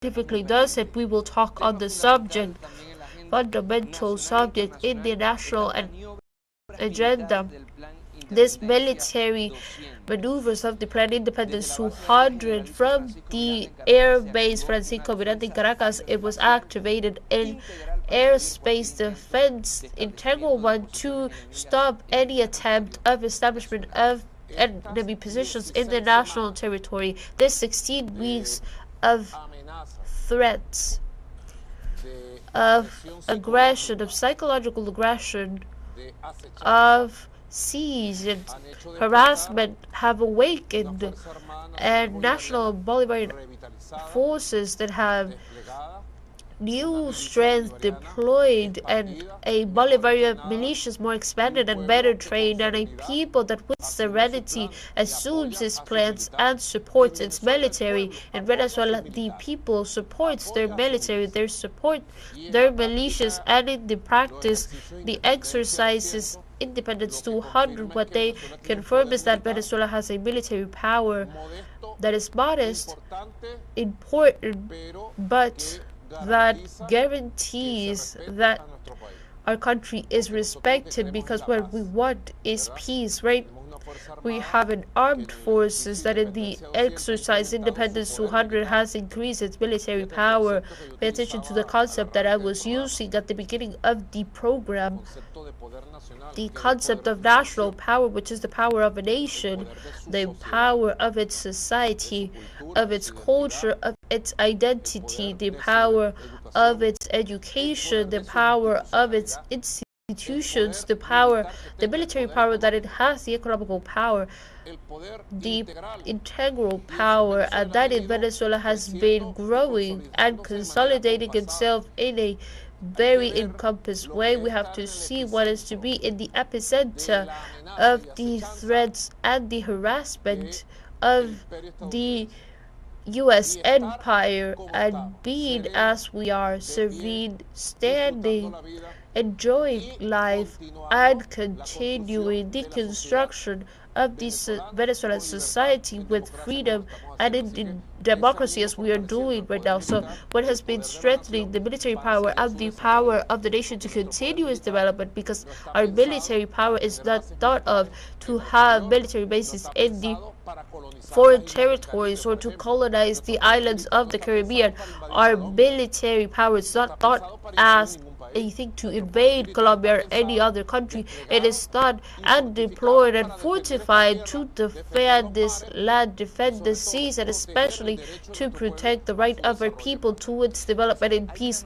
scientifically does it. We will talk on the subject, fundamental subject in the national agenda. This military maneuvers of the Plan Independence 200 from the air base Francisco Miranda in Caracas, it was activated in airspace defense integral one to stop any attempt of establishment of enemy positions in the national territory. This 16 weeks of threats, of aggression, of psychological aggression, of siege and harassment have awakened, and national Bolivarian forces that have new strength deployed, and a Bolivarian militias more expanded and better trained, and a people that with serenity assumes its plans and supports its military. In Venezuela, the people supports their military, they support their militias, and in the practice, the exercises Independence 200, what they confirm is that Venezuela has a military power that is modest, important, but that guarantees that our country is respected, because what we want is peace, right? We have an armed forces that in the exercise Independence 200 has increased its military power. Pay attention to the concept that I was using at the beginning of the program, the concept of national power, which is the power of a nation, the power of its society, of its culture, of its identity, the power of its education, the power of its institutions, the military power that it has, the economical power, the integral power, and that in Venezuela has been growing and consolidating itself in a very encompassed way. We have to see what is to be in the epicenter of the threats and the harassment of the U.S. empire, and being as we are, serene, standing, enjoying life, and continuing the construction of this Venezuelan society with freedom and in democracy, as we are doing right now. So what has been strengthening the military power and the power of the nation to continue its development, because our military power is not thought of to have military bases in the foreign territories or to colonize the islands of the Caribbean. Our military power is not thought as a thing to invade Colombia or any other country. It is thought and deployed and fortified to defend this land, defend the seas, and especially to protect the right of our people to its development in peace.